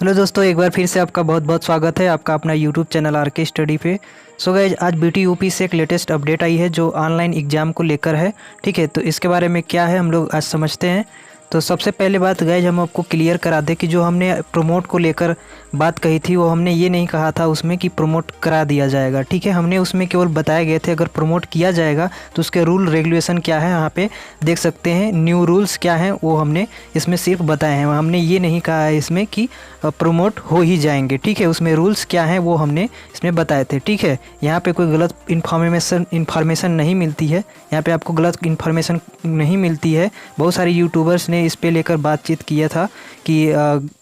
Hello दोस्तों, एक बार फिर से आपका बहुत बहुत स्वागत है आपका अपना यूट्यूब चैनल आर के स्टडी पे। सो गाइज, आज बीटी यूपी से एक लेटेस्ट अपडेट आई है जो ऑनलाइन एग्ज़ाम को लेकर है। ठीक है, तो इसके बारे में क्या है हम लोग आज समझते हैं। तो सबसे पहले बात गाइज, हम आपको क्लियर करा दें कि जो हमने प्रमोट को लेकर बात कही थी वो हमने ये नहीं कहा था उसमें कि प्रमोट करा दिया जाएगा। ठीक है, हमने उसमें केवल बताए गए थे अगर प्रमोट किया जाएगा तो उसके रूल रेगुलेशन क्या है, यहाँ पे देख सकते हैं। न्यू रूल्स क्या हैं वो हमने इसमें सिर्फ बताए हैं, हमने ये नहीं कहा है इसमें कि प्रमोट हो ही जाएंगे। ठीक है, उसमें रूल्स क्या हैं वो हमने इसमें बताए थे। ठीक है, यहाँ पे कोई गलत इन्फॉर्मेशन नहीं मिलती है, यहाँ पे आपको गलत इन्फॉर्मेशन नहीं मिलती है। बहुत सारे यूट्यूबर्स ने इस पे लेकर बातचीत किया था कि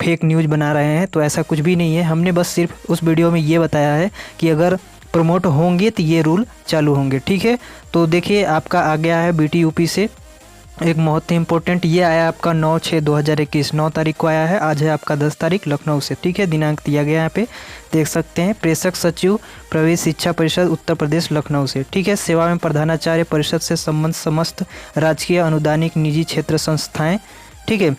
फेक न्यूज़ बना रहे हैं, तो ऐसा कुछ भी नहीं है। हमने बस सिर्फ उस वीडियो में ये बताया है कि अगर प्रमोट होंगे तो ये रूल चालू होंगे। ठीक है, तो देखिए आपका आ गया है बीटी यूपी से एक बहुत ही इंपॉर्टेंट, ये आया आपका 9/6/2021, 9 तारीख को आया है। आज है आपका 10 तारीख, लखनऊ से। ठीक है, दिनांक दिया गया यहाँ पे देख सकते हैं। प्रेषक सचिव प्रवेश शिक्षा परिषद उत्तर प्रदेश लखनऊ से। ठीक है, सेवा में प्रधानाचार्य परिषद से संबंध समस्त राजकीय अनुदानिक निजी क्षेत्र संस्थाएं। ठीक है,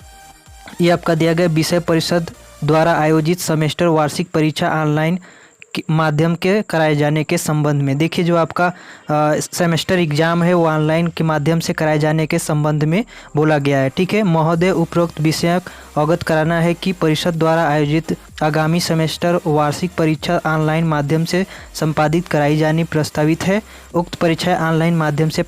ये आपका दिया गया विषय परिषद द्वारा आयोजित सेमेस्टर वार्षिक परीक्षा ऑनलाइन माध्यम के कराए जाने के संबंध में। देखिए, जो आपका सेमेस्टर एग्जाम है वो ऑनलाइन के माध्यम से कराए जाने के संबंध में बोला गया है। ठीक है, महोदय उपरोक्त विषय अवगत कराना है कि परिषद द्वारा आयोजित आगामी सेमेस्टर वार्षिक परीक्षा ऑनलाइन माध्यम से संपादित कराई जानी प्रस्तावित है। उक्त परीक्षा ऑनलाइन माध्यम से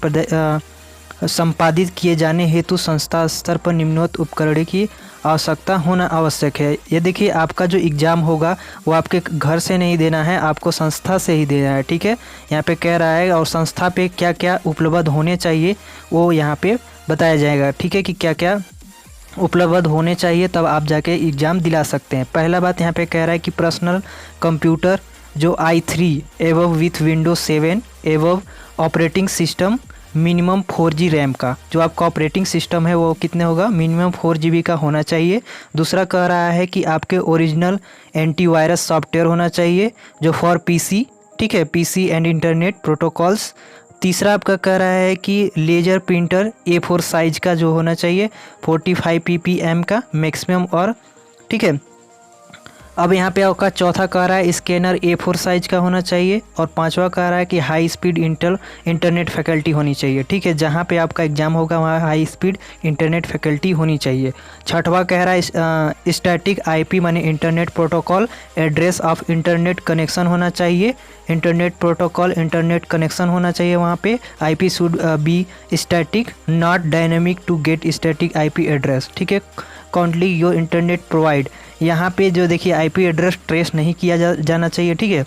संपादित किए जाने हेतु संस्था स्तर पर निम्नोक्त उपकरण की आवश्यकता होना आवश्यक है। ये देखिए, आपका जो एग्ज़ाम होगा वो आपके घर से नहीं देना है, आपको संस्था से ही देना है। ठीक है, यहाँ पे कह रहा है और संस्था पे क्या क्या उपलब्ध होने चाहिए वो यहाँ पे बताया जाएगा। ठीक है, कि क्या क्या उपलब्ध होने चाहिए, तब आप जाके एग्ज़ाम दिला सकते हैं। पहला बात यहाँ पे कह रहा है कि पर्सनल कंप्यूटर जो i3 एवं विथ विंडोज 7 एवं operating system minimum 4G RAM का, जो आपका ऑपरेटिंग सिस्टम है वो कितने होगा, मिनिमम 4GB का होना चाहिए। दूसरा कह रहा है कि आपके ओरिजिनल एंटीवायरस सॉफ्टवेयर होना चाहिए जो फॉर पीसी। ठीक है, पीसी एंड इंटरनेट प्रोटोकॉल्स। तीसरा आपका कह रहा है कि लेजर प्रिंटर A4 साइज का जो होना चाहिए, 45 ppm का मैक्सिमम। और ठीक है, अब यहाँ पे आपका चौथा कह रहा है स्कैनर A4 साइज का होना चाहिए। और पांचवा कह रहा है कि हाई स्पीड इंटरनेट फैकल्टी होनी चाहिए। ठीक है, जहाँ पे आपका एग्जाम होगा वहाँ हाई स्पीड इंटरनेट फैकल्टी होनी चाहिए। छठवा कह रहा है स्टैटिक IP माने internet protocol address of internet connection होना चाहिए। इंटरनेट प्रोटोकॉल इंटरनेट कनेक्शन होना चाहिए वहाँ पे। IP should be static not dynamic to get static IP address. ठीक है, कॉन्टली योर इंटरनेट प्रोवाइड, यहाँ पे जो देखिए IP एड्रेस ट्रेस नहीं किया जाना चाहिए। ठीक है,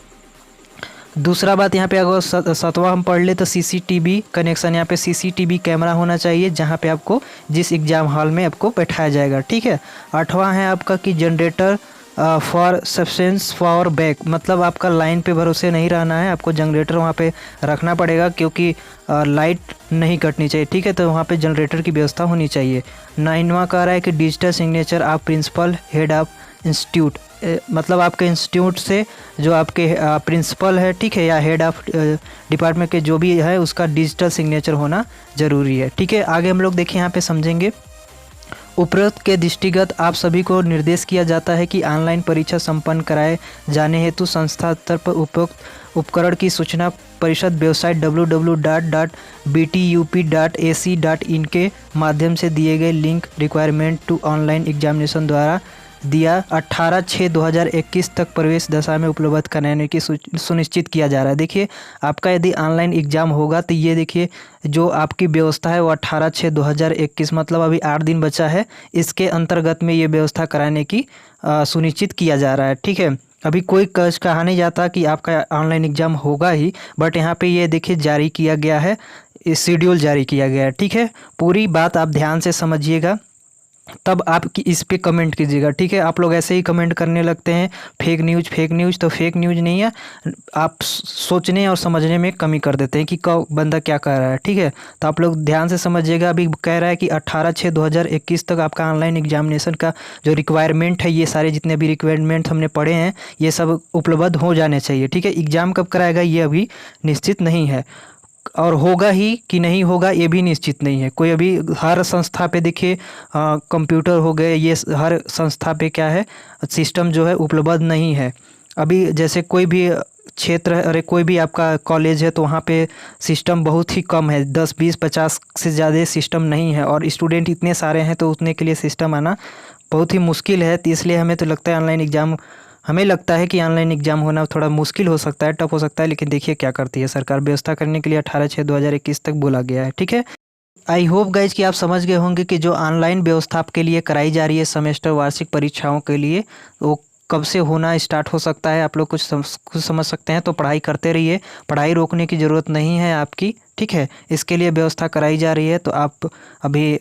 दूसरा बात यहाँ पे अगर सतवा हम पढ़ ले तो CCTV कनेक्शन, यहाँ पे CCTV कैमरा होना चाहिए जहाँ पे आपको जिस एग्ज़ाम हॉल में आपको बैठाया जाएगा। ठीक है, आठवां है आपका कि generator for substance for back, मतलब आपका लाइन पे भरोसे नहीं रहना है, आपको जनरेटर वहाँ पे रखना पड़ेगा क्योंकि लाइट नहीं कटनी चाहिए। ठीक है, तो वहाँ पे जनरेटर की व्यवस्था होनी चाहिए। 9वां कह रहा है कि digital signature of principal head of institute, मतलब आपके इंस्टीट्यूट से जो आपके प्रिंसिपल है, ठीक है, या हेड ऑफ डिपार्टमेंट के जो भी है उसका डिजिटल सिग्नेचर होना ज़रूरी है। ठीक है, आगे हम लोग देखिए यहाँ पे समझेंगे। उपरोक्त के दृष्टिगत आप सभी को निर्देश किया जाता है कि ऑनलाइन परीक्षा संपन्न कराए जाने हेतु संस्था स्तर पर उपरोक्त उपकरण की सूचना परिषद वेबसाइट www.btup.ac.in के माध्यम से दिए गए link requirement to online examination द्वारा दिया 18/6/2021 तक प्रवेश दशा में उपलब्ध कराने की सुनिश्चित किया जा रहा है। देखिए, आपका यदि ऑनलाइन एग्ज़ाम होगा तो ये देखिए जो आपकी व्यवस्था है वो 18/6/2021, मतलब अभी 8 दिन बचा है, इसके अंतर्गत में ये व्यवस्था कराने की सुनिश्चित किया जा रहा है। ठीक है, अभी कोई कहा नहीं जाता कि आपका ऑनलाइन एग्ज़ाम होगा ही, बट यहाँ पे ये देखिए जारी किया गया है, शेड्यूल जारी किया गया है। ठीक है, पूरी बात आप ध्यान से समझिएगा तब आप इस पे कमेंट कीजिएगा। ठीक है, आप लोग ऐसे ही कमेंट करने लगते हैं फेक न्यूज़, तो फेक न्यूज़ नहीं है, आप सोचने और समझने में कमी कर देते हैं कि बंदा क्या कह रहा है। ठीक है, तो आप लोग ध्यान से समझिएगा। अभी कह रहा है कि 18/6/2021 तक आपका ऑनलाइन एग्जामिनेशन का जो रिक्वायरमेंट है, ये सारे जितने भी रिक्वायरमेंट हमने पढ़े हैं ये सब उपलब्ध हो जाने चाहिए। ठीक है, एग्ज़ाम कब कराएगा ये अभी निश्चित नहीं है। और होगा ही कि नहीं होगा ये भी निश्चित नहीं है। कोई अभी हर संस्था पे देखिए कंप्यूटर हो गए, ये हर संस्था पे क्या है, सिस्टम जो है उपलब्ध नहीं है। अभी जैसे कोई भी क्षेत्र है, अरे कोई भी आपका कॉलेज है तो वहाँ पे सिस्टम बहुत ही कम है, 10 20 50 से ज़्यादा सिस्टम नहीं है, और स्टूडेंट इतने सारे हैं तो उतने के लिए सिस्टम आना बहुत ही मुश्किल है। तो इसलिए हमें तो लगता है ऑनलाइन एग्ज़ाम, हमें लगता है कि ऑनलाइन एग्ज़ाम होना थोड़ा मुश्किल हो सकता है, टफ हो सकता है। लेकिन देखिए क्या करती है सरकार, व्यवस्था करने के लिए 18/6/2021 तक बोला गया है, ठीक है। आई होप गाइज कि आप समझ गए होंगे कि जो ऑनलाइन व्यवस्था आपके लिए कराई जा रही है सेमेस्टर वार्षिक परीक्षाओं के लिए, वो कब से होना स्टार्ट हो सकता है। आप लोग कुछ समझ सकते हैं तो पढ़ाई करते रहिए, पढ़ाई रोकने की ज़रूरत नहीं है आपकी, ठीक है। इसके लिए व्यवस्था कराई जा रही है, तो आप अभी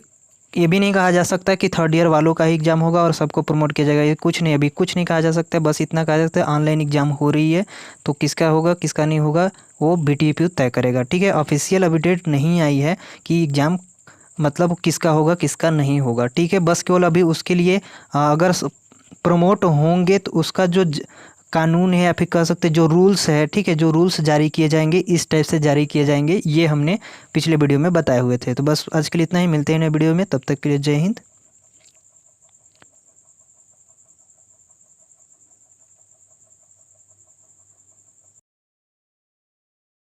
ये भी नहीं कहा जा सकता कि थर्ड ईयर वालों का ही एग्ज़ाम होगा और सबको प्रमोट किया जाएगा, ये कुछ नहीं, अभी कुछ नहीं कहा जा सकता। बस इतना कहा जा सकता है ऑनलाइन एग्ज़ाम हो रही है, तो किसका होगा किसका नहीं होगा वो BTUP तय करेगा, ठीक है। ऑफिशियल अपडेट नहीं आई है कि एग्ज़ाम मतलब किसका होगा किसका नहीं होगा, ठीक है। बस केवल अभी उसके लिए अगर प्रमोट होंगे तो उसका जो कानून है या फिर कह सकते जो रूल्स है, ठीक है, जो रूल्स जारी किए जाएंगे इस टाइप से जारी किए जाएंगे, ये हमने पिछले वीडियो में बताए हुए थे। तो बस आज के लिए इतना ही, मिलते हैं नए वीडियो में, तब तक के लिए जय हिंद।